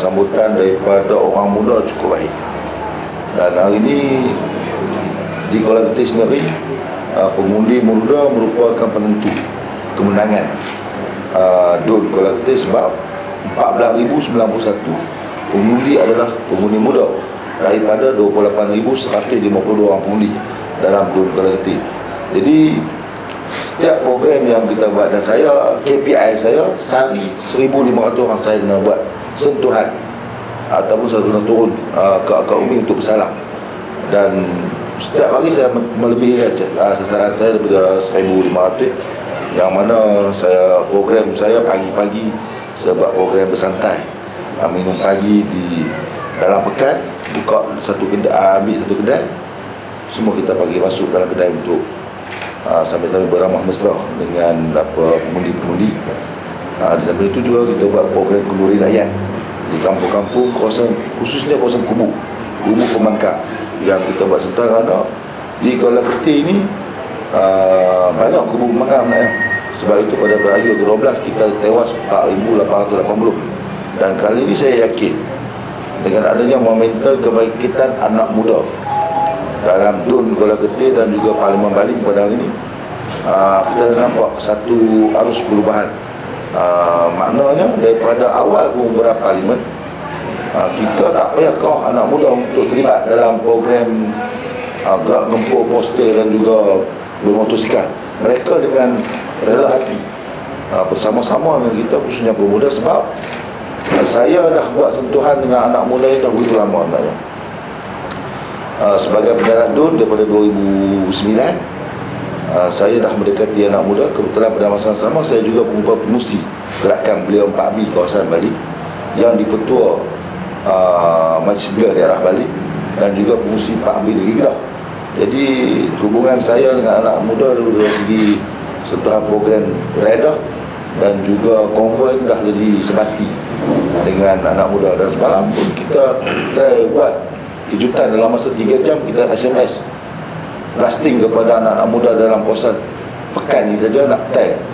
sambutan daripada orang muda cukup baik. Dan hari ini di Kuala Kertih sendiri, pengundi muda merupakan penentu kemenangan DUN Kuala Kertih, sebab 14,091 pengundi adalah pengundi muda daripada 28,152 orang pengundi dalam DUN Kuala Kertih. Jadi setiap program yang kita buat, dan saya, KPI saya sehari 1,500 orang saya kena buat sentuhan ataupun saya kena turun ke akar umi untuk bersalam. Dan setiap hari saya melebihi sasaran saya daripada 1,500, yang mana program saya pagi-pagi saya buat program bersantai, minum pagi di dalam pekan, buka satu kedai, ambil satu kedai, semua kita pagi masuk dalam kedai untuk sambil-sambil beramah mesra dengan pengundi-pengundi. Di samping itu juga kita buat program kenduri rakyat di kampung-kampung, khususnya kawasan kubu pembangkang, yang kita buat sentuhan. Kerana di Kuala Kertih ini banyak kubu pembangkang sebenarnya. Sebab itu pada perayaan ke-12 kita tewas 4,880. Dan kali ini saya yakin dengan adanya momentum kebangkitan anak muda dalam DUN Kuala Kertih dan juga Parlimen Baling pada hari ini, kita dah nampak satu arus perubahan. Maknanya daripada awal beberapa parlimen, kita tak payah kau anak muda untuk terlibat dalam program gerak gempur, poster dan juga bermotosikal. Mereka dengan rela hati bersama-sama dengan kita, khususnya pemuda. Sebab saya dah buat sentuhan dengan anak muda ini dah begitu lama sebenarnya. Sebagai penjarah DUN daripada 2009, saya dah mendekati anak muda. Kebetulan pada masa yang sama saya juga mengubah pengusi gerakan Belia 4B kawasan Bali, yang dipetua Majlis Belia daerah Bali, dan juga pengusi 4B Negeri Kedah. Jadi hubungan saya dengan anak muda dari segi sentuhan program beredar dan juga konvoi dah jadi sebati dengan anak muda. Dan semalam pun kita try buat kejutan dalam masa 3 jam, kita SMS blasting kepada anak-anak muda dalam kawasan pekan ni saja, nak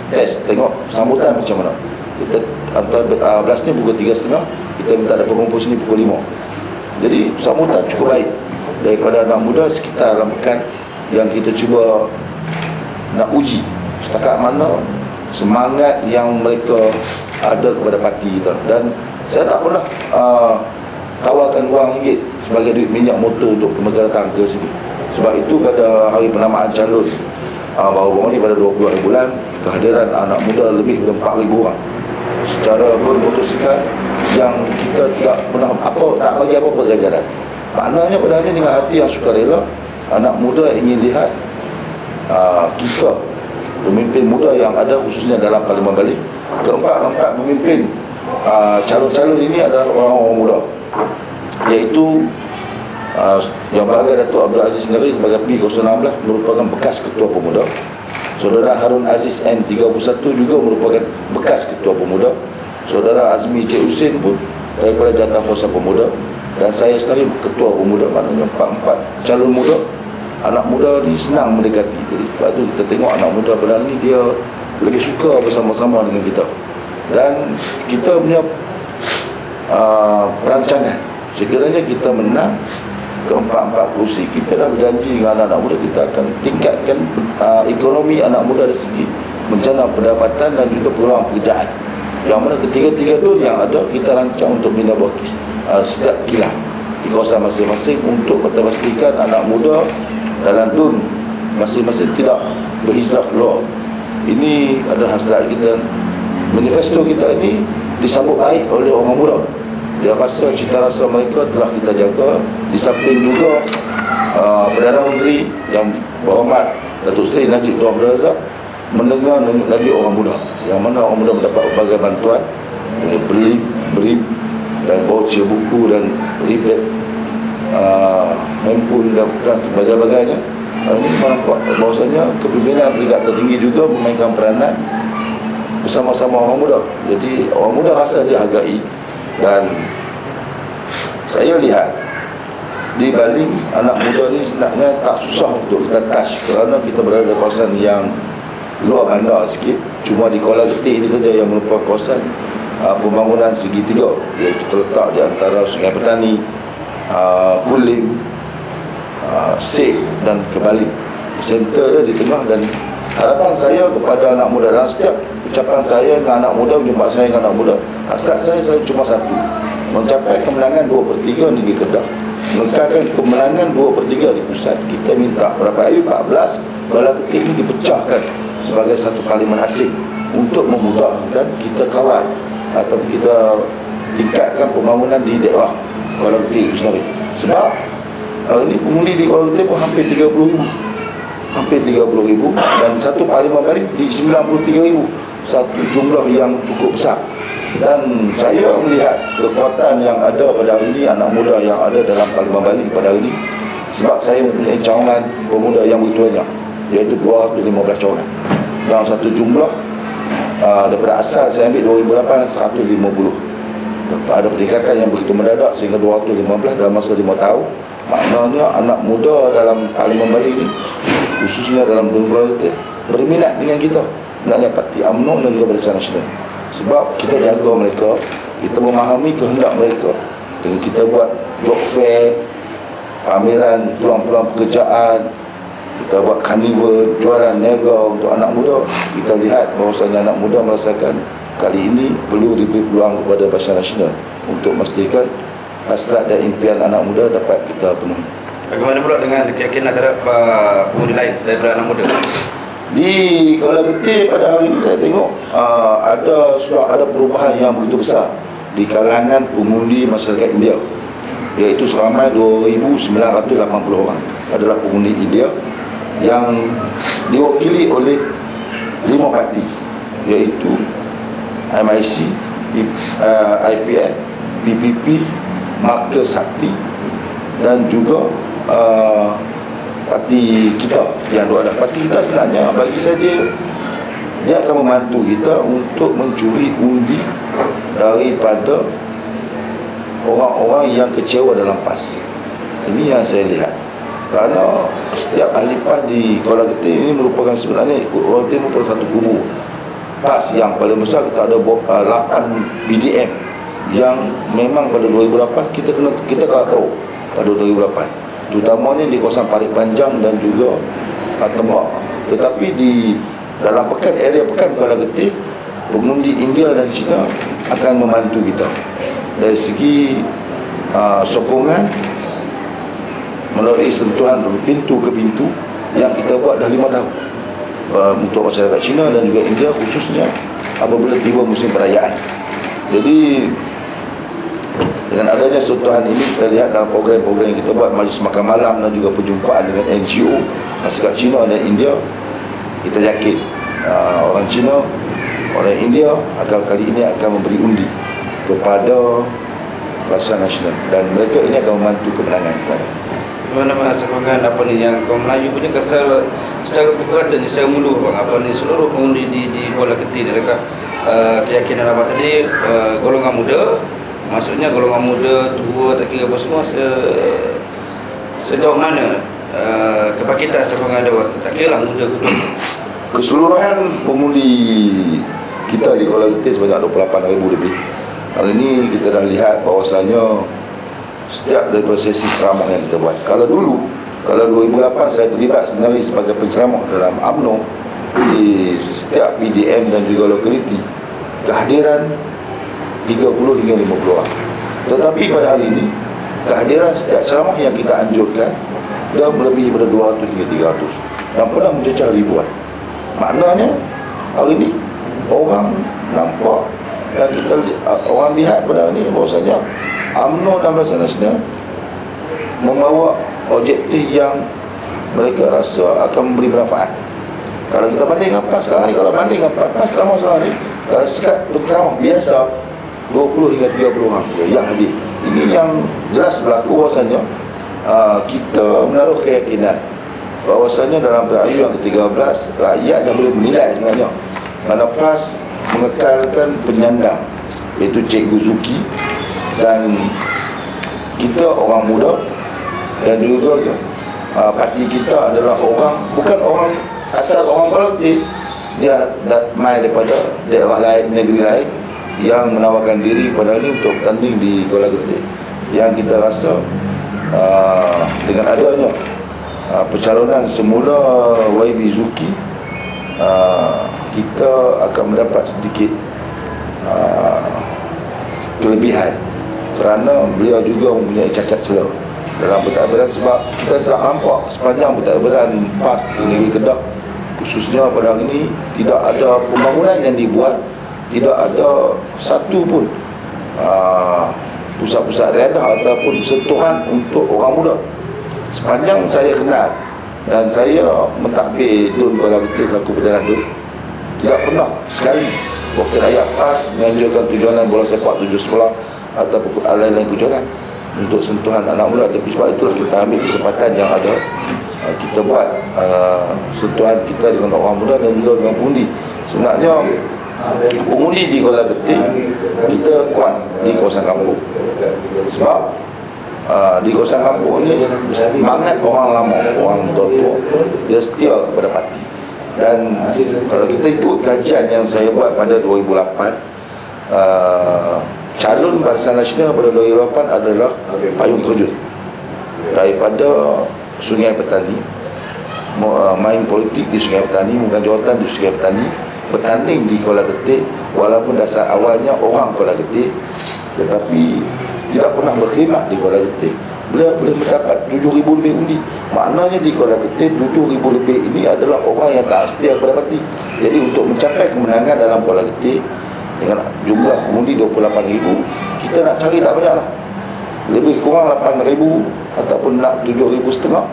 test tengok sambutan macam mana. Kita antara blasting pukul 3.30, kita minta ada pengumpul sini pukul 5. Jadi sambutan cukup baik daripada anak muda sekitar dalam pekan, yang kita cuba nak uji setakat mana semangat yang mereka ada kepada parti kita. Dan saya tak pernah tawarkan wang RM1 sebagai duit minyak motor untuk mereka datang ke sini. Sebab itu pada hari penamaan calon baru-baru ni pada 20 bulan, kehadiran anak muda lebih daripada 4,000 orang secara bermotosikal, yang kita tak pernah tak bagi apa-apa ganjaran. Maknanya pada hari ini dengan hati yang sukarela, anak muda ingin lihat kita pemimpin muda yang ada khususnya dalam Parlimen Bali. Keempat pemimpin calon-calon ini adalah orang-orang muda, iaitu yang bahagia Datuk Abdul Aziz sendiri sebagai P016 merupakan bekas Ketua Pemuda. Saudara Harun Aziz N31 juga merupakan bekas Ketua Pemuda. Saudara Azmi Cik Husin pun daripada Jabatan Kuasa Pemuda. Dan saya sendiri Ketua Pemuda. Maknanya empat calon muda. Anak muda ni senang mendekati. Jadi sebab itu kita tengok anak muda pada hari ni dia lebih suka bersama-sama dengan kita. Dan kita punya perancangan, sekiranya kita menang ke-4 kursi, kita dah berjanji dengan anak-anak muda kita akan tingkatkan ekonomi anak muda dari segi bencana pendapatan dan juga peluang pekerjaan. Yang mana ketiga-tiga DUN yang ada kita rancang untuk bina setiap kilang di kawasan masing-masing untuk pastikan anak muda dalam DUN masing-masing tidak berhijrah keluar. Ini adalah hasrat kita, dan manifesto kita ini disambut baik oleh orang muda. Dia rasa cita rasa mereka telah kita jaga. Di samping juga Perdana Menteri yang berhormat Datuk Seri Najib Tun Abdul Razak mendengar lagi orang muda, yang mana orang muda mendapat berbagai bantuan, beri dan voucher buku dan rebate handphone dan sebagainya. Ini nampak bahawasanya kepimpinan peringkat tertinggi juga memainkan peranan bersama-sama orang muda. Jadi orang muda rasa dihargai. Dan saya lihat di Bali anak muda ni sebenarnya tak susah untuk kita touch, kerana kita berada di kawasan yang luar bandar sikit. Cuma di Kuala Kertih ini saja yang merupakan kawasan pembangunan segitiga, iaitu terletak di antara Sungai Petani, Kulim, Sek dan Kebali. Center dia di tengah. Dan harapan saya kepada anak muda, dan setiap ucapan saya dengan anak muda, jumpa saya dengan anak muda, hasrat saya cuma satu: mencapai kemenangan 2/3 Negeri Kedah, mengekalkan kemenangan 2/3 di pusat. Kita minta pada Ayub 14 Kuala Ketik ini dipecahkan sebagai satu parlimen asing untuk memudahkan kita kawal atau kita tingkatkan pembangunan di daerah Kuala Ketik itu sendiri. Sebab ini pengundi di Kuala Ketik pun hampir 30,000, dan satu parlimen balik di 93,000, satu jumlah yang cukup besar. Dan saya melihat kekuatan yang ada pada hari ini, anak muda yang ada dalam parlimen Bali pada hari ini, sebab saya mempunyai cawangan pemuda yang begitu banyak, iaitu 215 cawangan. Dalam satu jumlah daripada asal saya ambil 2008 150. Ada peningkatan yang begitu mendadak sehingga 215 dalam masa 5 tahun. Maknanya anak muda dalam parlimen Bali ini, khususnya dalam Kuala Ketik, berminat dengan kita, sebenarnya Parti UMNO dan juga Barisan Nasional. Sebab kita jaga mereka, kita memahami kehendak mereka dengan kita buat job fair, pameran peluang-peluang pekerjaan, kita buat karnival, jualan niaga untuk anak muda. Kita lihat bahawasanya anak muda merasakan kali ini perlu diberi peluang kepada Barisan Nasional untuk memastikan hasrat dan impian anak muda dapat kita penuhi. Bagaimana pula dengan keyakinan terhadap pengundi lain daripada anak muda? Di Kuala Ketik pada hari ini saya tengok sudah ada perubahan yang begitu besar di kalangan pengundi masyarakat India, iaitu seramai 2,980 orang adalah pengundi India yang diwakili oleh 5 parti, iaitu MIC, IPN, PPP, Marker Sakti dan juga parti kita yang ada. Parti kita sebenarnya bagi saya dia akan membantu kita untuk mencuri undi daripada orang-orang yang kecewa dalam PAS. Ini yang saya lihat. Kerana setiap ahli PAS di Kuala Ketik ini merupakan sebenarnya Kuala Ketik merupakan satu kubu PAS yang paling besar. Kita ada 8 BDM yang memang pada 2008 kita kalau tahu pada 2008, terutamanya di kawasan Parit Panjang dan juga Tembak. Tetapi di dalam area pekan Kuala Ketik, pengundi India dan China akan membantu kita dari segi sokongan melalui sentuhan pintu ke pintu yang kita buat dah 5 tahun untuk masyarakat China dan juga India, khususnya apabila tiba musim perayaan. Jadi dengan adanya sentuhan ini, kita lihat dalam program-program yang kita buat, majlis makan malam dan juga perjumpaan dengan NGO masyarakat China dan India, kita yakin orang China, orang India kali ini akan memberi undi kepada Barisan Nasional dan mereka ini akan membantu kemenangan kita. Bagaimana sokongan yang kaum Melayu punya secara keberatan secara mulu seluruh pengundi di Kuala Ketik, mereka keyakinan apa tadi, golongan muda, maksudnya golongan muda, tua, tak kira apa semua, sejauh mana kebangkitan sokongan ada, tak kira lah muda ke tua. Keseluruhan pengundi kita di Kuala Ketik sebanyak 28,000 lebih. Hari ini kita dah lihat bahawasanya setiap daripada sesi ceramah yang kita buat, kalau 2008 saya terlibat sebenarnya sebagai penceramah dalam UMNO di setiap PDM dan juga lokaliti, kehadiran 30 hingga 50 orang. Tetapi pada hari ini kehadiran setiap ceramah yang kita anjurkan dah melebihi pada 200 hingga 300 dan pernah mencecah ribuan. Maknanya hari ini orang nampak dan orang lihat pada hari ini bahawasanya UMNO dan Barisan Nasional membawa objektif yang mereka rasa akan memberi manfaat. Kalau kita banding apa sekarang ni, kalau banding apa ceramah sekarang ni, kalau sekat penceramah biasa 20 hingga 30 orang yang hadir, ini yang jelas berlaku bahawasanya kita menaruh keyakinan bahawasanya dalam berayu yang ke-13 rakyat dah boleh menilai sebenarnya mana PAS mengekalkan penyandang, iaitu Cikgu Zuki, dan kita orang muda dan juga parti kita adalah orang, bukan orang asal orang Kuala Ketik, dia mai daripada daerah lain, negeri lain yang menawarkan diri pada hari ini untuk bertanding di Kuala Ketik, yang kita rasa dengan adanya pencalonan semula YB Zuki, kita akan mendapat sedikit kelebihan kerana beliau juga mempunyai cacat celah dalam pentadbiran, sebab kita telah nampak sepanjang pentadbiran PAS di negeri Kedah, khususnya pada hari ini tidak ada pembangunan yang dibuat, tidak ada satu pun pusat-pusat redah ataupun sentuhan untuk orang muda. Sepanjang saya kenal dan saya mentadbir DUN Kuala Ketik selaku perdana DUN, tidak pernah sekali wakil rakyat PAS menganjurkan tujuanan bola sepak 7 sekolah ataupun lain-lain kejuaraan untuk sentuhan anak muda. Tapi sebab itulah kita ambil kesempatan yang ada, kita buat sentuhan kita dengan orang muda dan juga dengan pengundi. Sebenarnya pengundi di Kuala Ketik kita kuat di kawasan kampung, sebab di kawasan kampung ini semangat orang lama, orang tua-tua, dia setia kepada parti. Dan kalau kita ikut kajian yang saya buat pada 2008, calon Barisan Nasional pada 2008 adalah Payung Terjun daripada Sungai Petani, main politik di Sungai Petani, bukan jawatan di Sungai Petani, bertanding di Kuala Ketik. Walaupun dasar awalnya orang Kuala Ketik, tetapi tidak pernah berkhidmat di Kuala Ketik, beliau boleh mendapat 7,000 lebih undi. Maknanya di Kuala Ketik 7,000 lebih ini adalah orang yang tak setia kepada parti. Jadi untuk mencapai kemenangan dalam Kuala Ketik dengan jumlah undi 28,000, kita nak cari tak banyak lah, lebih kurang 8,000 ataupun nak 7,500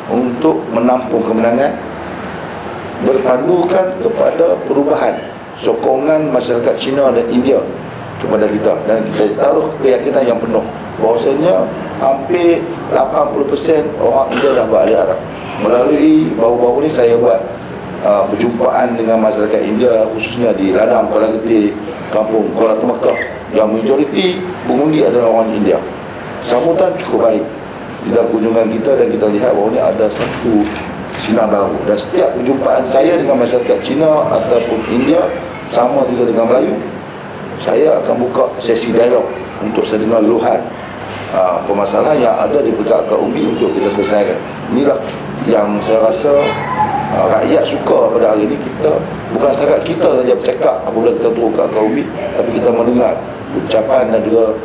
untuk menampung kemenangan, berpandukan kepada perubahan sokongan masyarakat Cina dan India kepada kita. Dan kita taruh keyakinan yang penuh bahawasanya hampir 80% orang India dah beralih Arab. Melalui baru-baru ni saya buat perjumpaan dengan masyarakat India, khususnya di Ladang, Kuala Ketik, Kampung Kuala Temakah, yang majoriti pengundi adalah orang India. Sambutan cukup baik di dalam kunjungan kita, dan kita lihat bahawa ini ada satu sinar baru. Dan setiap perjumpaan saya dengan masyarakat Cina ataupun India, sama juga dengan Melayu, saya akan buka sesi dialog untuk saya dengar luahan permasalahan yang ada di perkat umbi untuk kita selesaikan. Inilah yang saya rasa rakyat suka pada hari ini. Kita bukan setakat kita saja bercakap apabila kita turun ke akar umbi, tapi kita mendengar ucapan dan juga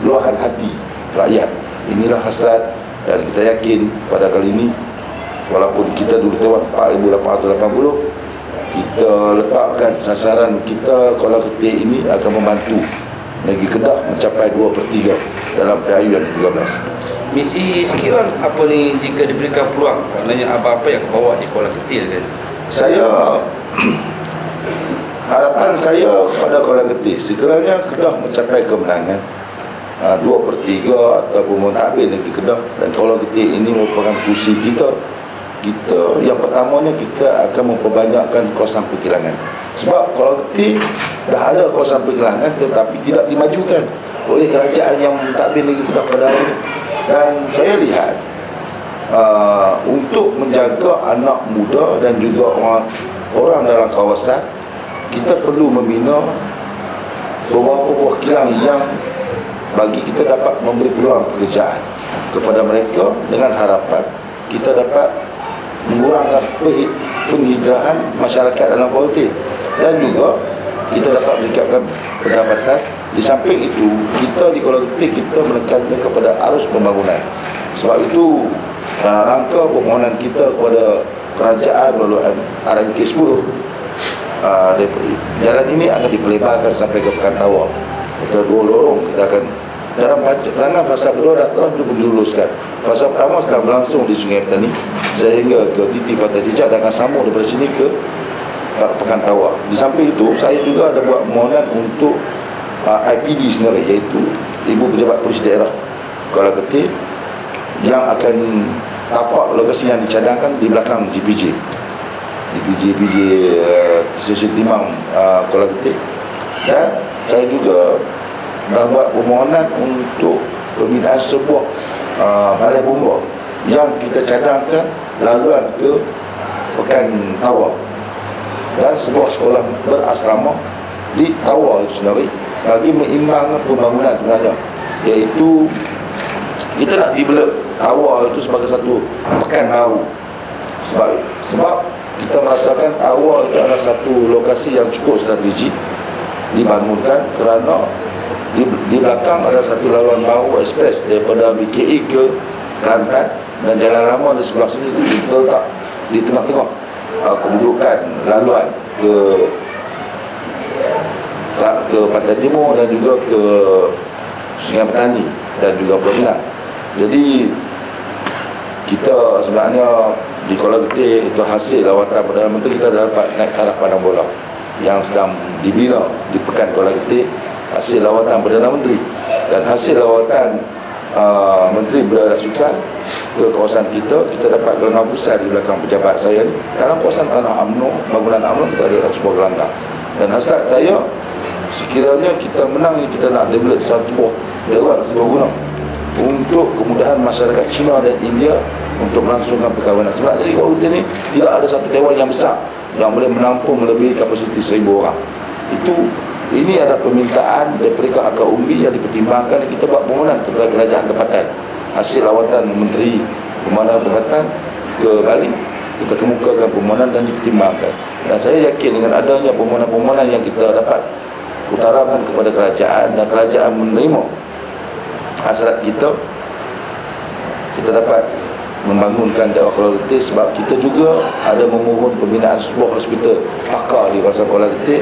luahan hati rakyat. Inilah hasrat, dan kita yakin pada kali ini, walaupun kita dulu tewak 4,880, kita letakkan sasaran kita Kuala Ketik ini akan membantu negeri Kedah mencapai 2/3 dalam PRU yang ke-13. Misi sekiranya apa ni jika diberikan peluang, maknanya apa-apa yang bawa di Kuala Ketik kan? Harapan saya pada Kuala Ketik, sekiranya Kedah mencapai kemenangan 2/3 ataupun mentadbir negeri Kedah, dan Kuala Ketik ini merupakan kursi kita yang pertamanya kita akan memperbanyakkan kawasan perkilangan. Sebab Kuala Ketik dah ada kawasan perkilangan tetapi tidak dimajukan oleh kerajaan yang mentadbir negeri Kedah pada hari ini. Dan saya lihat untuk menjaga anak muda dan juga orang dalam kawasan, kita perlu membina beberapa buah kilang yang bagi kita dapat memberi peluang pekerjaan kepada mereka, dengan harapan kita dapat mengurangkan penghijrahan masyarakat dalam politik, dan juga kita dapat meningkatkan pendapatan. Di samping itu, kita di Kuala Ketik kita menekankan kepada arus pembangunan. Sebab itu rangka permohonan kita kepada kerajaan melalui RMK 10, jalan ini akan diperlebarkan sampai ke Pekan Tawar. Kita dua lorong, kita akan dalam perangan fasa kedua dah telah diluluskan. Fasa pertama sedang berlangsung di Sungai Petani sehingga ke titik Pantai Jejak, dan akan sambung daripada sini ke Pekan Tawar. Di samping itu, saya juga ada buat permohonan untuk IPD sendiri, iaitu Ibu Pejabat Polis Daerah Kuala Ketik, yang akan tapak lokasi yang dicadangkan di belakang GPJ Stesen Timang Kuala Ketik. Dan saya juga dah buat permohonan untuk pembinaan sebuah balai bomba yang kita cadangkan laluan ke Pekan Tawar, dan sebuah sekolah berasrama di Tawar itu sendiri bagi mengimbangkan pembangunan sebenarnya, iaitu kita nak develop Tawau itu sebagai satu pekan baru. Sebab kita merasakan Tawau itu adalah satu lokasi yang cukup strategik dibangunkan, kerana di belakang ada satu laluan baru ekspres daripada BKE ke Kelantan, dan jalan lama di sebelah sini itu terletak di tengah-tengah kedudukan laluan ke Pantai Timur dan juga ke Sungai Petani dan juga Pulau Pinang. Jadi kita sebenarnya di Kuala Ketik itu hasil lawatan Perdana Menteri, kita dah dapat naik taraf pandang bola yang sedang dibina di Pekan Kuala Ketik, hasil lawatan Perdana Menteri dan hasil lawatan Menteri Belia dan Sukan ke kawasan kita dapat gelanggang pusat di belakang pejabat saya ni. Dalam kawasan tanah UMNO, bangunan UMNO, kita ada sebuah gelanggang. Dan hasrat saya, sekiranya kita menang, kita nak develop satu buah dewan serbaguna untuk kemudahan masyarakat Cina dan India untuk melangsungkan perkahwinan. Sebenarnya di Kuala Ketik ni tidak ada satu dewan yang besar yang boleh menampung melebihi kapasiti 1,000 orang. Ini adalah permintaan daripada akar umbi yang dipertimbangkan, dan kita buat permohonan kepada kerajaan tempatan. Hasil lawatan Menteri Pemandangan Tempatan ke Bali, kita kemukakan permohonan dan dipertimbangkan. Dan saya yakin dengan adanya permohonan-permohonan yang kita dapat utarakan kepada kerajaan dan kerajaan menerima hasrat kita dapat membangunkan daerah Kuala Ketik. Sebab kita juga ada memohon pembinaan sebuah hospital pakar di kawasan Kuala Ketik.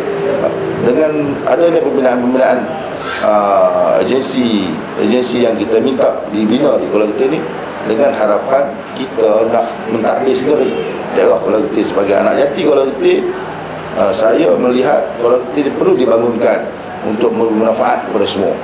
Dengan adanya pembinaan agensi yang kita minta dibina di Kuala Ketik ni, dengan harapan kita nak mentadbir sendiri daerah Kuala Ketik sebagai anak jati Kuala Ketik. Saya melihat Kuala Ketik perlu dibangunkan untuk bermanfaat kepada semua.